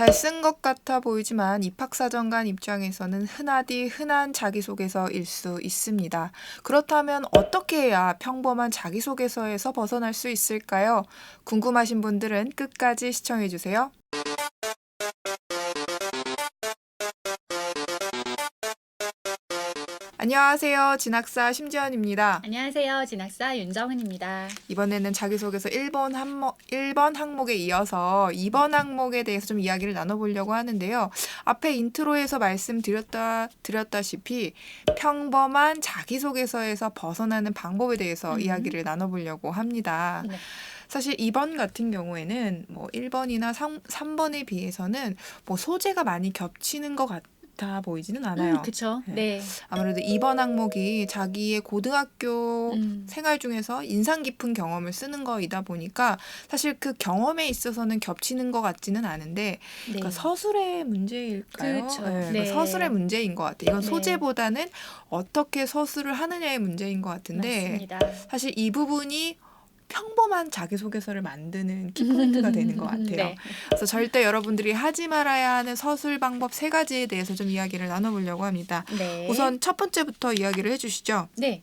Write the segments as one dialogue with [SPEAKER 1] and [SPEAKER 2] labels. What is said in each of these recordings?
[SPEAKER 1] 잘 쓴 것 같아 보이지만 입학사정관 입장에서는 흔하디 흔한 자기소개서일 수 있습니다. 그렇다면 어떻게 해야 평범한 자기소개서에서 벗어날 수 있을까요? 궁금하신 분들은 끝까지 시청해주세요. 안녕하세요. 진학사 심지연입니다.
[SPEAKER 2] 안녕하세요. 진학사 윤정은입니다.
[SPEAKER 1] 이번에는 자기소개서 1번 항목에 이어서 2번 항목에 대해서 좀 이야기를 나눠보려고 하는데요. 앞에 인트로에서 말씀드렸다시피 평범한 자기소개서에서 벗어나는 방법에 대해서 이야기를 나눠보려고 합니다.
[SPEAKER 2] 네.
[SPEAKER 1] 사실 2번 같은 경우에는 뭐 1번이나 3번에 비해서는 뭐 소재가 많이 겹치는 것 같아 보이지는 않아요.
[SPEAKER 2] 그렇죠. 네.
[SPEAKER 1] 아무래도 2번 항목이 자기의 고등학교 생활 중에서 인상 깊은 경험을 쓰는 거이다 보니까 사실 그 경험에 있어서는 겹치는 것 같지는 않은데
[SPEAKER 2] 네.
[SPEAKER 1] 그러니까 서술의 문제일까요?
[SPEAKER 2] 그렇죠.
[SPEAKER 1] 네,
[SPEAKER 2] 네.
[SPEAKER 1] 서술의 문제인 것 같아요. 이건
[SPEAKER 2] 네.
[SPEAKER 1] 소재보다는 어떻게 서술을 하느냐의 문제인 것 같은데
[SPEAKER 2] 맞습니다.
[SPEAKER 1] 사실 이 부분이 평범한 자기소개서를 만드는 키포인트가 되는 것 같아요.
[SPEAKER 2] 네.
[SPEAKER 1] 그래서 절대 여러분들이 하지 말아야 하는 서술 방법 3가지에 대해서 좀 이야기를 나눠보려고 합니다.
[SPEAKER 2] 네.
[SPEAKER 1] 우선 첫 번째부터 이야기를 해주시죠.
[SPEAKER 2] 네.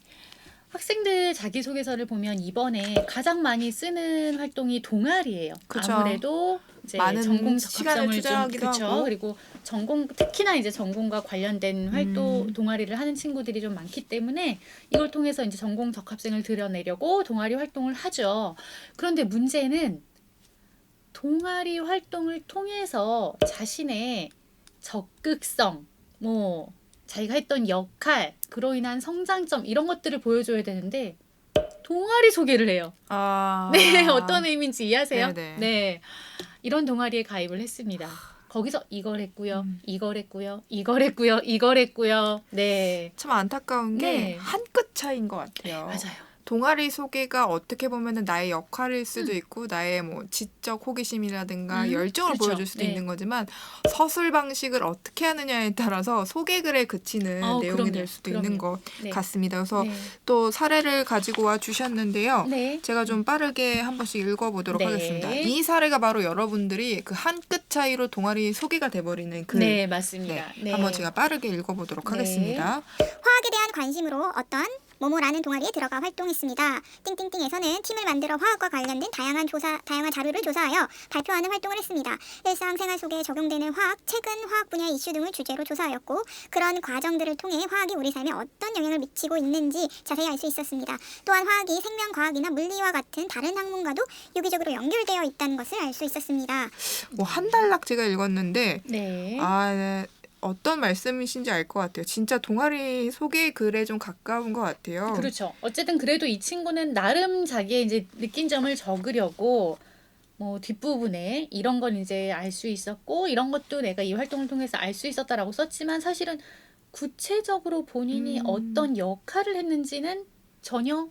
[SPEAKER 2] 학생들 자기소개서를 보면 이번에 가장 많이 쓰는 활동이 동아리예요.
[SPEAKER 1] 그쵸.
[SPEAKER 2] 아무래도 이제
[SPEAKER 1] 많은
[SPEAKER 2] 전공
[SPEAKER 1] 시간을
[SPEAKER 2] 적합성을
[SPEAKER 1] 투자하기도 하고.
[SPEAKER 2] 그리고 전공 특히나 이제 전공과 관련된 활동 동아리를 하는 친구들이 좀 많기 때문에 이걸 통해서 이제 전공 적합생을 드러내려고 동아리 활동을 하죠. 그런데 문제는 동아리 활동을 통해서 자신의 적극성, 뭐 자기가 했던 역할, 그로 인한 성장점 이런 것들을 보여줘야 되는데 동아리 소개를 해요. 네, 어떤 의미인지 이해하세요?
[SPEAKER 1] 네네.
[SPEAKER 2] 네, 이런 동아리에 가입을 했습니다. 거기서 이걸 했고요, 이걸 했고요, 이걸 했고요, 이걸 했고요. 네,
[SPEAKER 1] 참 안타까운 게
[SPEAKER 2] 네.
[SPEAKER 1] 한 끗 차이인 것 같아요.
[SPEAKER 2] 맞아요.
[SPEAKER 1] 동아리 소개가 어떻게 보면은 나의 역할일 수도 있고 나의 뭐 지적 호기심이라든가 열정을
[SPEAKER 2] 그렇죠.
[SPEAKER 1] 보여줄 수도
[SPEAKER 2] 네.
[SPEAKER 1] 있는 거지만 서술 방식을 어떻게 하느냐에 따라서 소개글에 그치는 내용이
[SPEAKER 2] 그럼요.
[SPEAKER 1] 될 수도 있는 것
[SPEAKER 2] 네.
[SPEAKER 1] 같습니다. 그래서
[SPEAKER 2] 네.
[SPEAKER 1] 또 사례를 가지고 와 주셨는데요.
[SPEAKER 2] 네.
[SPEAKER 1] 제가 좀 빠르게 한 번씩 읽어보도록
[SPEAKER 2] 네.
[SPEAKER 1] 하겠습니다. 이 사례가 바로 여러분들이 그 한 끗 차이로 동아리 소개가 돼버리는 글.
[SPEAKER 2] 네, 맞습니다. 네.
[SPEAKER 1] 한번 제가 빠르게 읽어보도록
[SPEAKER 2] 네.
[SPEAKER 1] 하겠습니다.
[SPEAKER 3] 화학에 대한 관심으로 어떤 모모라는 동아리에 들어가 활동했습니다. 띵띵띵에서는 팀을 만들어 화학과 관련된 다양한 자료를 조사하여 발표하는 활동을 했습니다. 일상생활 속에 적용되는 화학, 최근 화학 분야의 이슈 등을 주제로 조사하였고 그런 과정들을 통해 화학이 우리 삶에 어떤 영향을 미치고 있는지 자세히 알 수 있었습니다. 또한 화학이 생명과학이나 물리와 같은 다른 학문과도 유기적으로 연결되어 있다는 것을 알 수 있었습니다.
[SPEAKER 1] 뭐 한 달락 제가 읽었는데
[SPEAKER 2] 네.
[SPEAKER 1] 어떤 말씀이신지 알 것 같아요. 진짜 동아리 소개 글에 좀 가까운 것 같아요.
[SPEAKER 2] 그렇죠. 어쨌든 그래도 이 친구는 나름 자기의 이제 느낀 점을 적으려고 뭐 뒷부분에 이런 건 이제 알 수 있었고 이런 것도 내가 이 활동을 통해서 알 수 있었다라고 썼지만 사실은 구체적으로 본인이 어떤 역할을 했는지는 전혀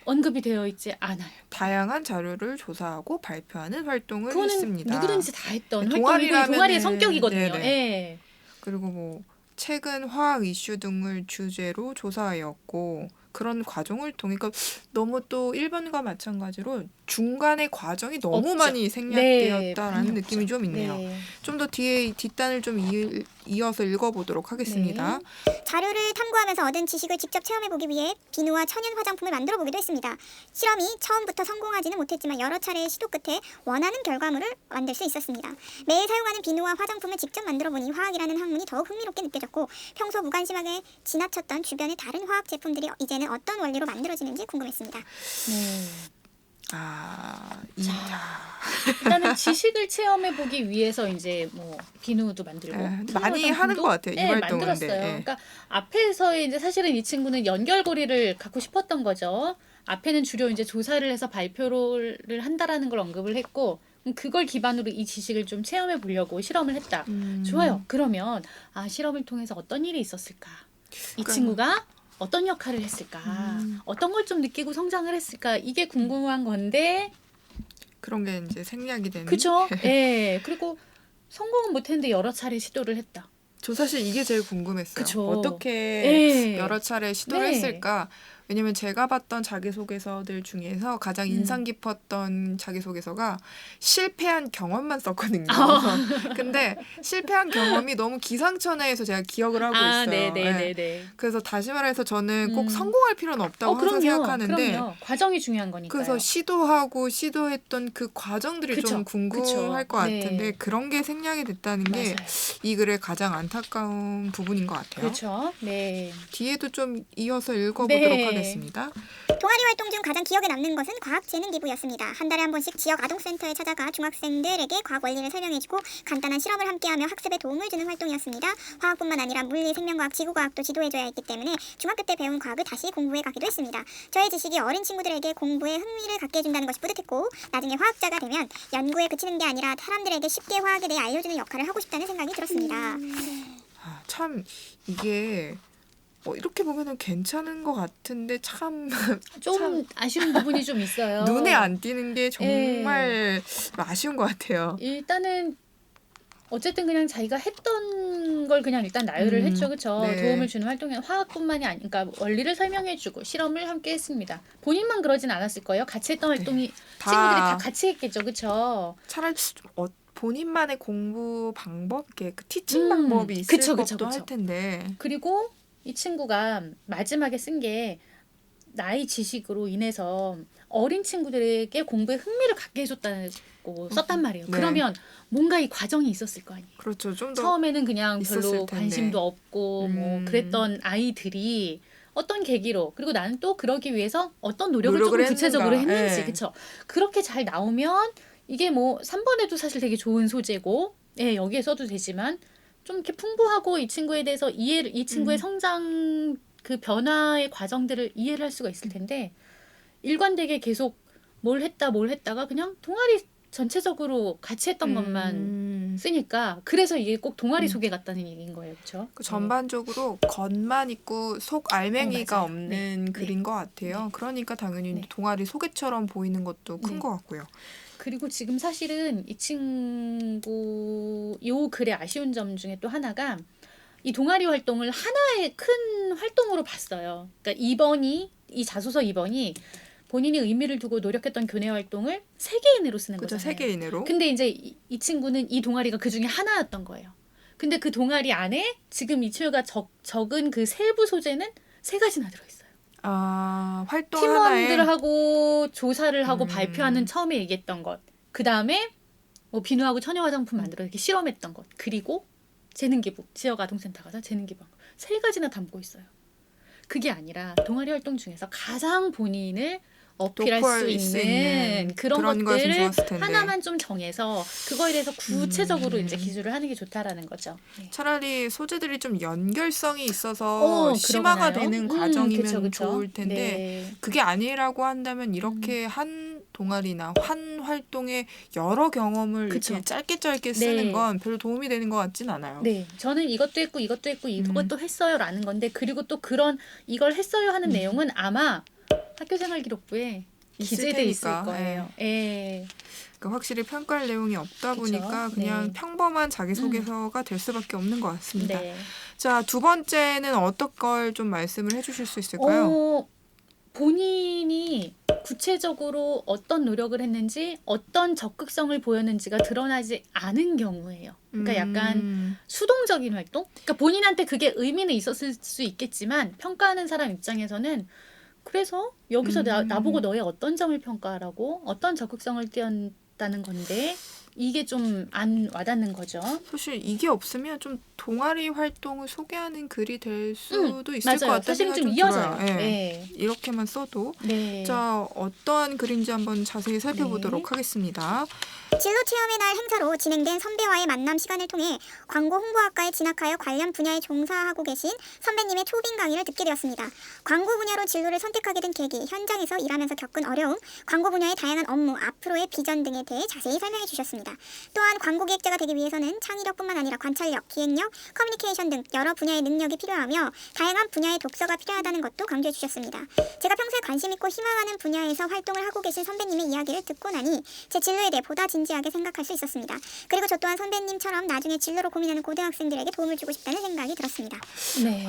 [SPEAKER 2] 언급이 되어 있지 않아요.
[SPEAKER 1] 다양한 자료를 조사하고 발표하는 활동을
[SPEAKER 2] 그거는
[SPEAKER 1] 했습니다.
[SPEAKER 2] 누구든지 다 했던
[SPEAKER 1] 네,
[SPEAKER 2] 활동이고
[SPEAKER 1] 동아리라면은-
[SPEAKER 2] 동아리의 성격이거든요.
[SPEAKER 1] 네네.
[SPEAKER 2] 예.
[SPEAKER 1] 그리고 뭐 최근 화학 이슈 등을 주제로 조사하였고 그런 과정을 통해 그러니까 너무 또 1번과 마찬가지로 중간의 과정이 너무
[SPEAKER 2] 없죠.
[SPEAKER 1] 많이 생략되었다라는
[SPEAKER 2] 많이
[SPEAKER 1] 느낌이
[SPEAKER 2] 없죠.
[SPEAKER 1] 좀 있네요.
[SPEAKER 2] 네.
[SPEAKER 1] 좀 더 뒤에 뒷단을 좀 이어서 읽어보도록 하겠습니다.
[SPEAKER 3] 자료를 탐구하면서 얻은 지식을 직접 체험해보기 위해 비누와 천연 화장품을 만들어보기도 했습니다. 실험이 처음부터 성공하지는 못했지만 여러 차례의 시도 끝에 원하는 결과물을 만들 수 있었습니다. 매일 사용하는 비누와 화장품을 직접 만들어보니 화학이라는 학문이 더욱 흥미롭게 느껴졌고 평소 무관심하게 지나쳤던 주변의 다른 화학 제품들이 이제는 어떤 원리로 만들어지는지 궁금했습니다.
[SPEAKER 2] 네. 일단은 지식을 체험해 보기 위해서 이제 뭐 비누도 만들고
[SPEAKER 1] 많이 하는 것 같아요. 이 활동은.
[SPEAKER 2] 만들었어요.
[SPEAKER 1] 네.
[SPEAKER 2] 그러니까 앞에서의 이제 사실은 이 친구는 연결고리를 갖고 싶었던 거죠. 앞에는 주로 이제 조사를 해서 발표를 한다라는 걸 언급을 했고 그걸 기반으로 이 지식을 좀 체험해 보려고 실험을 했다. 좋아요. 그러면 실험을 통해서 어떤 일이 있었을까? 이 친구가 어떤 역할을 했을까? 어떤 걸 좀 느끼고 성장을 했을까? 이게 궁금한 건데
[SPEAKER 1] 그런 게 이제 생략이 되는.
[SPEAKER 2] 그렇죠. 예. 그리고 성공은 못했는데 여러 차례 시도를 했다.
[SPEAKER 1] 저 사실 이게 제일 궁금했어요.
[SPEAKER 2] 그쵸.
[SPEAKER 1] 어떻게
[SPEAKER 2] 예.
[SPEAKER 1] 여러 차례 시도를
[SPEAKER 2] 네.
[SPEAKER 1] 했을까? 왜냐면 제가 봤던 자기소개서들 중에서 가장 인상 깊었던 자기소개서가 실패한 경험만 썼거든요. 근데 실패한 경험이 너무 기상천외해서 제가 기억을 하고 있어요.
[SPEAKER 2] 네네네네.
[SPEAKER 1] 네. 그래서 다시 말해서 저는 꼭
[SPEAKER 2] 음.
[SPEAKER 1] 성공할 필요는 없다고 항상 생각하는데
[SPEAKER 2] 그럼요. 과정이 중요한 거니까요.
[SPEAKER 1] 그래서 시도했던 그 과정들이
[SPEAKER 2] 그쵸,
[SPEAKER 1] 좀 궁금할 것
[SPEAKER 2] 네.
[SPEAKER 1] 같은데 그런 게 생략이 됐다는 게
[SPEAKER 2] 맞아요.
[SPEAKER 1] 이 글의 가장 안타까운 부분인 것 같아요.
[SPEAKER 2] 그렇죠. 네.
[SPEAKER 1] 뒤에도 좀 이어서 읽어보도록
[SPEAKER 2] 네.
[SPEAKER 1] 하겠습니다.
[SPEAKER 3] 동아리 활동 중 가장 기억에 남는 것은 과학 재능 기부였습니다. 한 달에 한 번씩 지역 아동센터에 찾아가 중학생들에게 과학 원리를 설명해주고 간단한 실험을 함께하며 학습에 도움을 주는 활동이었습니다. 화학뿐만 아니라 물리, 생명과학, 지구과학도 지도해줘야 했기 때문에 중학교 때 배운 과학을 다시 공부해 가기도 했습니다. 저의 지식이 어린 친구들에게 공부에 흥미를 갖게 해준다는 것이 뿌듯했고 나중에 화학자가 되면 연구에 그치는 게 아니라 사람들에게 쉽게 화학에 대해 알려주는 역할을 하고 싶다는 생각이 들었습니다.
[SPEAKER 1] 참 이게 이렇게 보면은 괜찮은 것 같은데 참
[SPEAKER 2] 좀 아쉬운 부분이 좀 있어요.
[SPEAKER 1] 눈에 안 띄는 게 정말 아쉬운 것 같아요.
[SPEAKER 2] 일단은 어쨌든 그냥 자기가 했던 걸 그냥 일단 나열을 했죠. 그렇죠?
[SPEAKER 1] 네.
[SPEAKER 2] 도움을 주는 활동이 화학뿐만이 아니 그러니까 원리를 설명해주고 실험을 함께 했습니다. 본인만 그러진 않았을 거예요. 같이 했던 활동이
[SPEAKER 1] 다-
[SPEAKER 2] 친구들이 다 같이 했겠죠. 그렇죠?
[SPEAKER 1] 차라리 본인만의 공부 방법, 이렇게 그 티칭 방법이 있을
[SPEAKER 2] 그쵸,
[SPEAKER 1] 법도
[SPEAKER 2] 그쵸.
[SPEAKER 1] 할 텐데.
[SPEAKER 2] 그리고 이 친구가 마지막에 쓴 게 나의 지식으로 인해서 어린 친구들에게 공부에 흥미를 갖게 해줬다고 썼단 말이에요.
[SPEAKER 1] 네.
[SPEAKER 2] 그러면 뭔가 이 과정이 있었을 거 아니에요.
[SPEAKER 1] 그렇죠. 좀 더
[SPEAKER 2] 처음에는 그냥
[SPEAKER 1] 있었을
[SPEAKER 2] 별로
[SPEAKER 1] 텐데.
[SPEAKER 2] 관심도 없고 뭐 그랬던 아이들이 어떤 계기로 그리고 나는 또 그러기 위해서 어떤 노력을 조금
[SPEAKER 1] 노력을
[SPEAKER 2] 구체적으로
[SPEAKER 1] 했는가.
[SPEAKER 2] 했는지
[SPEAKER 1] 예.
[SPEAKER 2] 그쵸 그렇게 잘 나오면 이게 뭐 3번에도 사실 되게 좋은 소재고 여기에 써도 되지만 좀 이렇게 풍부하고 이 친구에 대해서 이 친구의 성장 그 변화의 과정들을 이해를 할 수가 있을 텐데 일관되게 계속 뭘 했다가 그냥 동아리 전체적으로 같이 했던 것만 쓰니까 그래서 이게 꼭 동아리 소개 같다는 얘기인 거예요. 그렇죠?
[SPEAKER 1] 전반적으로 겉만 있고 속 알맹이가
[SPEAKER 2] 맞아요.
[SPEAKER 1] 없는 글인 것 같아요. 그러니까 당연히 동아리 소개처럼 보이는 것도 큰 것 같고요.
[SPEAKER 2] 그리고 지금 사실은 이 친구 요 글의 아쉬운 점 중에 또 하나가 이 동아리 활동을 하나의 큰 활동으로 봤어요. 그러니까 이 자소서 2번이 본인이 의미를 두고 노력했던 교내 활동을 세계인으로 쓰는
[SPEAKER 1] 그죠?
[SPEAKER 2] 거잖아요.
[SPEAKER 1] 세계인으로.
[SPEAKER 2] 근데 이제 이 친구는 이 동아리가 그 중에 하나였던 거예요. 근데 그 동아리 안에 지금 이 친구가 적은 그 세부 소재는 3가지나 들어있어요.
[SPEAKER 1] 활동 하나에
[SPEAKER 2] 팀원들하고 조사를 하고 발표하는 처음에 얘기했던 것. 그 다음에 뭐 비누하고 처녀 화장품 만들어 이렇게 실험했던 것. 그리고 재능기부, 지역 아동센터 가서 재능기부 3가지나 담고 있어요. 그게 아니라 동아리 활동 중에서 가장 본인을 어필할
[SPEAKER 1] 도포할
[SPEAKER 2] 수
[SPEAKER 1] 수
[SPEAKER 2] 있는
[SPEAKER 1] 있는
[SPEAKER 2] 그런
[SPEAKER 1] 거였으면
[SPEAKER 2] 것들을
[SPEAKER 1] 좋았을 텐데.
[SPEAKER 2] 하나만 좀 정해서 그거에 대해서 구체적으로 이제 기술을 하는 게 좋다라는 거죠. 네.
[SPEAKER 1] 차라리 소재들이 좀 연결성이 있어서 심화가
[SPEAKER 2] 그러잖아요.
[SPEAKER 1] 되는 과정이면
[SPEAKER 2] 그쵸.
[SPEAKER 1] 좋을 텐데
[SPEAKER 2] 네.
[SPEAKER 1] 그게 아니라고 한다면 이렇게 한 동아리나 한 활동의 여러 경험을
[SPEAKER 2] 그쵸.
[SPEAKER 1] 이렇게 짧게 쓰는
[SPEAKER 2] 네.
[SPEAKER 1] 건 별로 도움이 되는 것 같진 않아요.
[SPEAKER 2] 네, 저는 이것도 했고 이것도 했어요라는 건데 그리고 또 그런 이걸 했어요 하는 내용은 아마 학교생활기록부에
[SPEAKER 1] 있을
[SPEAKER 2] 기재돼 있을
[SPEAKER 1] 테니까.
[SPEAKER 2] 거예요. 예.
[SPEAKER 1] 그러니까 확실히 평가할 내용이 없다
[SPEAKER 2] 그쵸.
[SPEAKER 1] 보니까 그냥
[SPEAKER 2] 네.
[SPEAKER 1] 평범한 자기소개서가 될 수밖에 없는 것 같습니다.
[SPEAKER 2] 네.
[SPEAKER 1] 자, 2번째는 어떤 걸 좀 말씀을 해주실 수 있을까요?
[SPEAKER 2] 본인이 구체적으로 어떤 노력을 했는지 어떤 적극성을 보였는지가 드러나지 않은 경우예요. 그러니까 약간 수동적인 활동? 그러니까 본인한테 그게 의미는 있었을 수 있겠지만 평가하는 사람 입장에서는 그래서 여기서 나보고 너의 어떤 점을 평가하라고 어떤 적극성을 띄었다는 건데 이게 좀 안 와닿는 거죠.
[SPEAKER 1] 사실 이게 없으면 좀 동아리 활동을 소개하는 글이 될 수도 있을 것
[SPEAKER 2] 맞아요.
[SPEAKER 1] 같다는
[SPEAKER 2] 사실은
[SPEAKER 1] 생각이
[SPEAKER 2] 좀
[SPEAKER 1] 좀
[SPEAKER 2] 이어져요.
[SPEAKER 1] 들어요. 예.
[SPEAKER 2] 네.
[SPEAKER 1] 이렇게만 써도.
[SPEAKER 2] 네.
[SPEAKER 1] 자, 어떠한 글인지 한번 자세히 살펴보도록 하겠습니다.
[SPEAKER 3] 진로 체험의 날 행사로 진행된 선배와의 만남 시간을 통해 광고 홍보학과에 진학하여 관련 분야에 종사하고 계신 선배님의 초빙 강의를 듣게 되었습니다. 광고 분야로 진로를 선택하게 된 계기, 현장에서 일하면서 겪은 어려움, 광고 분야의 다양한 업무, 앞으로의 비전 등에 대해 자세히 설명해 주셨습니다. 또한 광고 기획자가 되기 위해서는 창의력뿐만 아니라 관찰력, 기획력, 커뮤니케이션 등 여러 분야의 능력이 필요하며 다양한 분야의 독서가 필요하다는 것도 강조해 주셨습니다. 제가 평소에 관심 있고 희망하는 분야에서 활동을 하고 계신 선배님의 이야기를 듣고 나니 제 진로에 대해 보다 진지하게 진지하게 생각할 수 있었습니다. 그리고 저 또한 선배님처럼 나중에 진로로 고민하는 고등학생들에게 도움을 주고 싶다는 생각이 들었습니다.
[SPEAKER 2] 네.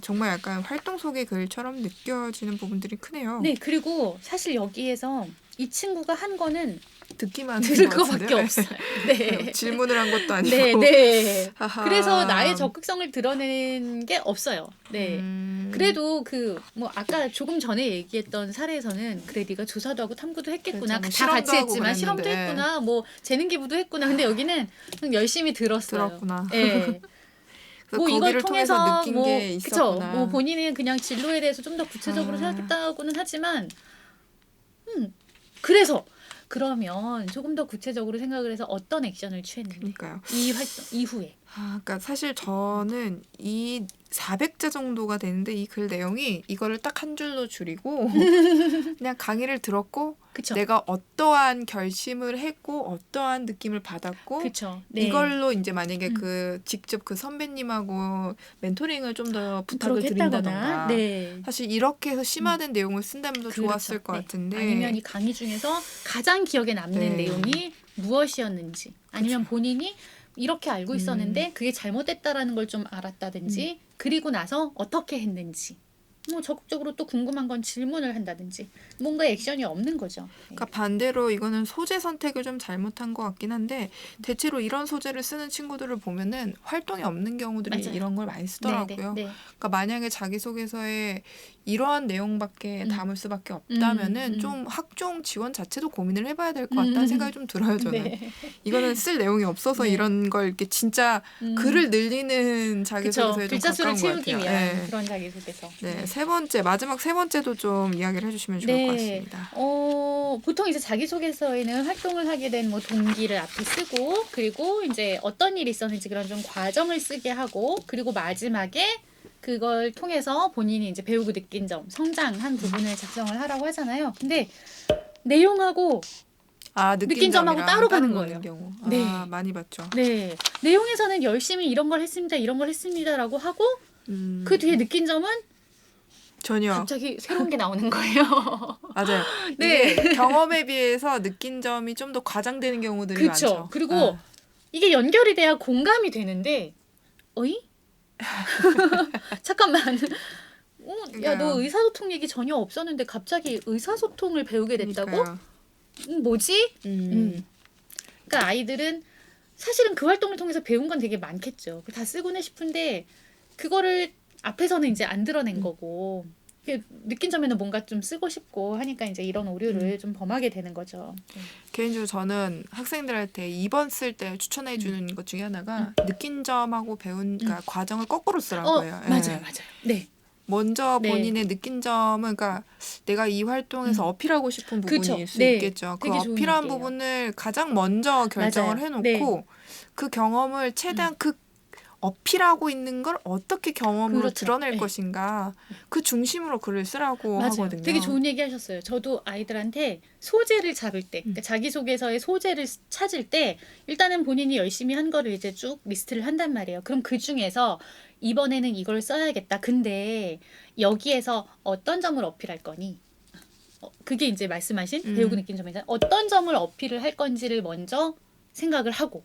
[SPEAKER 1] 정말 약간 활동 속의 글처럼 느껴지는 부분들이 크네요.
[SPEAKER 2] 네, 그리고 사실 여기에서 이 친구가 한 거는
[SPEAKER 1] 듣기만
[SPEAKER 2] 들을
[SPEAKER 1] 한것
[SPEAKER 2] 거밖에
[SPEAKER 1] 같은데요.
[SPEAKER 2] 없어요. 네.
[SPEAKER 1] 질문을 한 것도 아니고.
[SPEAKER 2] 네, 네.
[SPEAKER 1] 하하.
[SPEAKER 2] 그래서 나의 적극성을 드러낸 게 없어요. 네. 그래도 그 뭐 아까 조금 전에 얘기했던 사례에서는 그래 네가 조사도 하고 탐구도 했겠구나.
[SPEAKER 1] 그렇죠.
[SPEAKER 2] 다
[SPEAKER 1] 실험도
[SPEAKER 2] 같이
[SPEAKER 1] 하고
[SPEAKER 2] 했지만 실험도
[SPEAKER 1] 그랬는데.
[SPEAKER 2] 했구나. 뭐 재능 기부도 했구나. 근데 여기는 그냥 열심히 들었어요.
[SPEAKER 1] 들었구나.
[SPEAKER 2] 네.
[SPEAKER 1] 그래서
[SPEAKER 2] 뭐 이걸
[SPEAKER 1] 거기를
[SPEAKER 2] 통해서
[SPEAKER 1] 통해서 느낀
[SPEAKER 2] 뭐
[SPEAKER 1] 게
[SPEAKER 2] 그쵸.
[SPEAKER 1] 있었구나.
[SPEAKER 2] 뭐 본인은 그냥 진로에 대해서 좀 더 구체적으로
[SPEAKER 1] 아.
[SPEAKER 2] 생각했다고는 하지만 그래서 그러면 조금 더 구체적으로 생각을 해서 어떤 액션을 취했는지
[SPEAKER 1] 그러니까요.
[SPEAKER 2] 이 활동 이후에
[SPEAKER 1] 그러니까 사실 저는 이 400자 정도가 되는데 이 글 내용이 이거를 딱 한 줄로 줄이고 그냥 강의를 들었고
[SPEAKER 2] 그쵸.
[SPEAKER 1] 내가 어떠한 결심을 했고 어떠한 느낌을 받았고
[SPEAKER 2] 그쵸. 네.
[SPEAKER 1] 이걸로 이제 만약에
[SPEAKER 2] 음.
[SPEAKER 1] 그 직접 그 선배님하고 멘토링을 좀 더 부탁을
[SPEAKER 2] 그렇게
[SPEAKER 1] 드린다던가
[SPEAKER 2] 했다거나 네.
[SPEAKER 1] 사실 이렇게 해서 심화된 내용을 쓴다면 더 좋았을
[SPEAKER 2] 그렇죠.
[SPEAKER 1] 것
[SPEAKER 2] 네.
[SPEAKER 1] 같은데
[SPEAKER 2] 아니면 이 강의 중에서 가장 기억에 남는
[SPEAKER 1] 네.
[SPEAKER 2] 내용이 무엇이었는지 아니면 본인이 이렇게 알고 있었는데 그게 잘못됐다라는 걸 좀 알았다든지 그리고 나서 어떻게 했는지 뭐 적극적으로 또 궁금한 건 질문을 한다든지 뭔가 액션이 없는 거죠. 네.
[SPEAKER 1] 그러니까 반대로 이거는 소재 선택을 좀 잘못한 것 같긴 한데 대체로 이런 소재를 쓰는 친구들을 보면은 활동이 없는 경우들이
[SPEAKER 2] 맞아요.
[SPEAKER 1] 이런 걸 많이 쓰더라고요.
[SPEAKER 2] 네, 네, 네.
[SPEAKER 1] 그러니까 만약에 자기소개서에 이러한 내용밖에 담을 수밖에 없다면은 좀 학종 지원 자체도 고민을 해봐야 될 것 같다는 생각이 좀 들어요. 저는
[SPEAKER 2] 네.
[SPEAKER 1] 이거는 쓸 내용이 없어서
[SPEAKER 2] 네.
[SPEAKER 1] 이런 걸 이렇게 진짜 글을 늘리는
[SPEAKER 2] 그쵸.
[SPEAKER 1] 자기소개서에 좀
[SPEAKER 2] 글자 수를
[SPEAKER 1] 가까운 것
[SPEAKER 2] 채우기
[SPEAKER 1] 같아요.
[SPEAKER 2] 위한
[SPEAKER 1] 네.
[SPEAKER 2] 그런 자기소개서.
[SPEAKER 1] 네, 세 번째 마지막 세 번째도 좀 이야기를 해주시면 좋을 것 같습니다.
[SPEAKER 2] 보통 이제 자기소개서에는 활동을 하게 된 뭐 동기를 앞에 쓰고 그리고 이제 어떤 일이 있었는지 그런 좀 과정을 쓰게 하고 그리고 마지막에 그걸 통해서 본인이 이제 배우고 느낀 점, 성장한 부분을 작성을 하라고 하잖아요. 근데 내용하고 느낀 점하고
[SPEAKER 1] 점이랑
[SPEAKER 2] 따로 가는
[SPEAKER 1] 노는
[SPEAKER 2] 거예요.
[SPEAKER 1] 경우.
[SPEAKER 2] 네.
[SPEAKER 1] 많이 봤죠.
[SPEAKER 2] 네 내용에서는 열심히 이런 걸 했습니다, 이런 걸 했습니다라고 하고 그 뒤에 느낀 점은
[SPEAKER 1] 전혀
[SPEAKER 2] 갑자기 새로운 게 나오는 거예요.
[SPEAKER 1] 맞아요.
[SPEAKER 2] 네.
[SPEAKER 1] 이게 경험에 비해서 느낀 점이 좀 더 과장되는 경우들이
[SPEAKER 2] 그쵸.
[SPEAKER 1] 많죠.
[SPEAKER 2] 그리고 이게 연결이 돼야 공감이 되는데, 어이? 잠깐만. 야, 너
[SPEAKER 1] 그러니까요.
[SPEAKER 2] 의사소통 얘기 전혀 없었는데 갑자기 의사소통을 배우게 됐다고?
[SPEAKER 1] 그러니까요.
[SPEAKER 2] 뭐지? 그러니까 아이들은 사실은 그 활동을 통해서 배운 건 되게 많겠죠. 다 쓰고는 싶은데 그거를 앞에서는 이제 안 드러낸 거고 느낀 점에는 뭔가 좀 쓰고 싶고 하니까 이제 이런 오류를 좀 범하게 되는 거죠.
[SPEAKER 1] 개인적으로 저는 학생들한테 2번 쓸 때 추천해 주는 것 중에 하나가 느낀 점하고 배운 그러니까 과정을 거꾸로 쓰라고 해요. 예.
[SPEAKER 2] 맞아요, 맞아요. 네.
[SPEAKER 1] 먼저
[SPEAKER 2] 네.
[SPEAKER 1] 본인의 느낀 점은 그러니까 내가 이 활동에서 어필하고 싶은 부분일
[SPEAKER 2] 그쵸.
[SPEAKER 1] 수
[SPEAKER 2] 네.
[SPEAKER 1] 있겠죠. 그
[SPEAKER 2] 되게 좋은
[SPEAKER 1] 어필한
[SPEAKER 2] 얘기예요.
[SPEAKER 1] 부분을 가장 먼저 결정을
[SPEAKER 2] 맞아요.
[SPEAKER 1] 해놓고
[SPEAKER 2] 네.
[SPEAKER 1] 그 경험을 최대한 그 어필하고 있는 걸 어떻게 경험으로
[SPEAKER 2] 그렇죠.
[SPEAKER 1] 드러낼
[SPEAKER 2] 네.
[SPEAKER 1] 것인가 그 중심으로 글을 쓰라고
[SPEAKER 2] 맞아요.
[SPEAKER 1] 하거든요.
[SPEAKER 2] 되게 좋은 얘기 하셨어요. 저도 아이들한테 소재를 잡을 때, 그러니까 자기소개서의 소재를 찾을 때 일단은 본인이 열심히 한 거를 이제 쭉 리스트를 한단 말이에요. 그럼 그 중에서 이번에는 이걸 써야겠다. 근데 여기에서 어떤 점을 어필할 거니? 그게 이제 말씀하신 배우고 느낀 점이잖아요. 어떤 점을 어필을 할 건지를 먼저 생각을 하고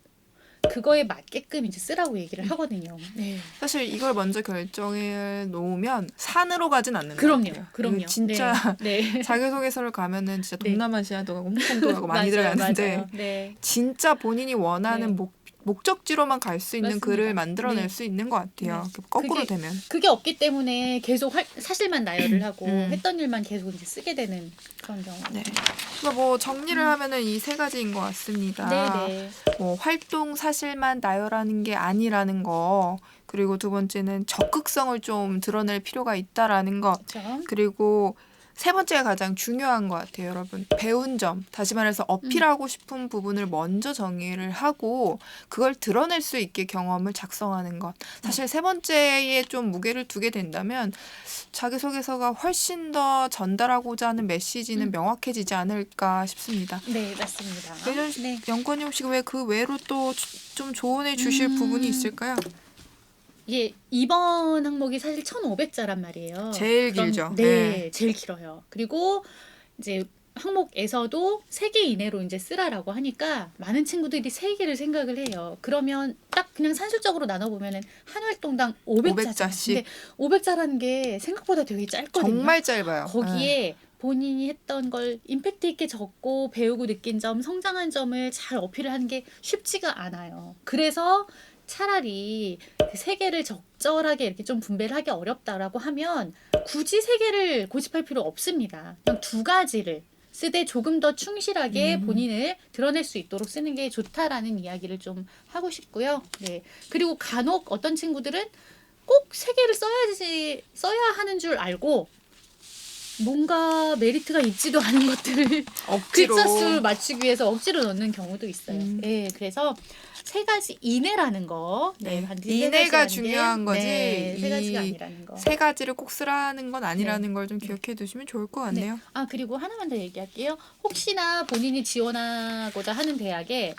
[SPEAKER 2] 그거에 맞게끔 이제 쓰라고 얘기를 하거든요. 네.
[SPEAKER 1] 사실 이걸 먼저 결정해 놓으면 산으로 가진 않는
[SPEAKER 2] 그럼요.
[SPEAKER 1] 것 같아요.
[SPEAKER 2] 그럼요.
[SPEAKER 1] 진짜
[SPEAKER 2] 네.
[SPEAKER 1] 자기소개서를 가면은 진짜
[SPEAKER 2] 네.
[SPEAKER 1] 동남아시아도 가고 홍콩도 가고 많이
[SPEAKER 2] 맞아요,
[SPEAKER 1] 들어가는데
[SPEAKER 2] 맞아요. 네.
[SPEAKER 1] 진짜 본인이 원하는
[SPEAKER 2] 네.
[SPEAKER 1] 목적지로만 갈 수 있는
[SPEAKER 2] 맞습니다.
[SPEAKER 1] 글을 만들어낼
[SPEAKER 2] 네.
[SPEAKER 1] 수 있는 것 같아요.
[SPEAKER 2] 네.
[SPEAKER 1] 거꾸로
[SPEAKER 2] 그게-
[SPEAKER 1] 되면.
[SPEAKER 2] 그게 없기 때문에 계속 사실만 나열을 하고
[SPEAKER 1] 음.
[SPEAKER 2] 했던 일만 계속 이제 쓰게 되는 그런 경우.
[SPEAKER 1] 네. 그래서 뭐 정리를 하면은 이 세 가지인 것 같습니다.
[SPEAKER 2] 네네.
[SPEAKER 1] 뭐 활동 사실만 나열하는 게 아니라는 거, 그리고 두 번째는 적극성을 좀 드러낼 필요가 있다라는 것,
[SPEAKER 2] 그렇죠.
[SPEAKER 1] 그리고 세 번째가 가장 중요한 것 같아요, 여러분. 배운 점, 다시 말해서 어필하고 싶은 부분을 먼저 정의를 하고 그걸 드러낼 수 있게 경험을 작성하는 것. 사실 세 번째에 좀 무게를 두게 된다면 자기소개서가 훨씬 더 전달하고자 하는 메시지는 명확해지지 않을까 싶습니다.
[SPEAKER 2] 네, 맞습니다. 네.
[SPEAKER 1] 영권이 혹시 왜 그 외로 또 좀 조언해 주실 부분이 있을까요?
[SPEAKER 2] 이게 이번 항목이 사실 1,500자란 말이에요.
[SPEAKER 1] 제일 길죠.
[SPEAKER 2] 네,
[SPEAKER 1] 네.
[SPEAKER 2] 제일 길어요. 그리고 이제 항목에서도 3개 이내로 이제 쓰라라고 하니까 많은 친구들이 3개를 생각을 해요. 그러면 딱 그냥 산술적으로 나눠보면은 한 활동당 500자죠.
[SPEAKER 1] 500자씩.
[SPEAKER 2] 근데 500자라는 게 생각보다 되게 짧거든요.
[SPEAKER 1] 정말 짧아요.
[SPEAKER 2] 거기에 본인이 했던 걸 임팩트 있게 적고 배우고 느낀 점, 성장한 점을 잘 어필을 하는 게 쉽지가 않아요. 그래서 차라리 그 3개를 적절하게 이렇게 좀 분배를 하기 어렵다라고 하면 굳이 3개를 고집할 필요 없습니다. 그냥 2가지를 쓰되 조금 더 충실하게 본인을 드러낼 수 있도록 쓰는 게 좋다라는 이야기를 좀 하고 싶고요. 네. 그리고 간혹 어떤 친구들은 꼭 3개를 써야 하는 줄 알고 뭔가 메리트가 있지도 않은 것들을
[SPEAKER 1] 억지로.
[SPEAKER 2] 글자 수를 맞추기 위해서 억지로 넣는 경우도 있어요. 네, 그래서 3가지 이내라는 거. 네, 반드시
[SPEAKER 1] 이내가
[SPEAKER 2] 3가지라는 게,
[SPEAKER 1] 중요한 거지.
[SPEAKER 2] 네, 3가지가
[SPEAKER 1] 이
[SPEAKER 2] 아니라는 거.
[SPEAKER 1] 3가지를 꼭 쓰라는 건 아니라는 걸 좀 기억해 두시면 좋을 것 같네요.
[SPEAKER 2] 아, 그리고 하나만 더 얘기할게요. 혹시나 본인이 지원하고자 하는 대학에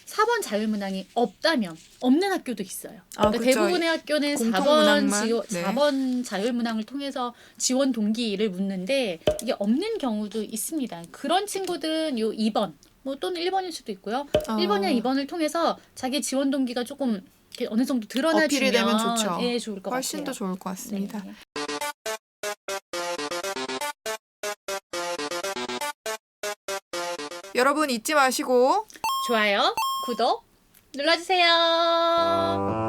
[SPEAKER 2] 4번 자율문항이 없다면 없는 학교도 있어요.
[SPEAKER 1] 아,
[SPEAKER 2] 그러니까
[SPEAKER 1] 그쵸.
[SPEAKER 2] 대부분의 학교는
[SPEAKER 1] 공통문항만. 네.
[SPEAKER 2] 4번 자율문항을 통해서 지원 동기를 묻는데 이게 없는 경우도 있습니다. 그런 친구들은 요 2번 뭐 또는 1번일 수도 있고요. 1번이나 2번을 통해서 자기 지원 동기가 조금 이렇게 어느 정도 드러나주면
[SPEAKER 1] 어필이 되면 좋죠.
[SPEAKER 2] 예, 좋을 것
[SPEAKER 1] 훨씬
[SPEAKER 2] 같아요.
[SPEAKER 1] 더 좋을 것 같습니다.
[SPEAKER 2] 네.
[SPEAKER 1] 여러분 잊지 마시고
[SPEAKER 2] 좋아요, 구독 눌러주세요.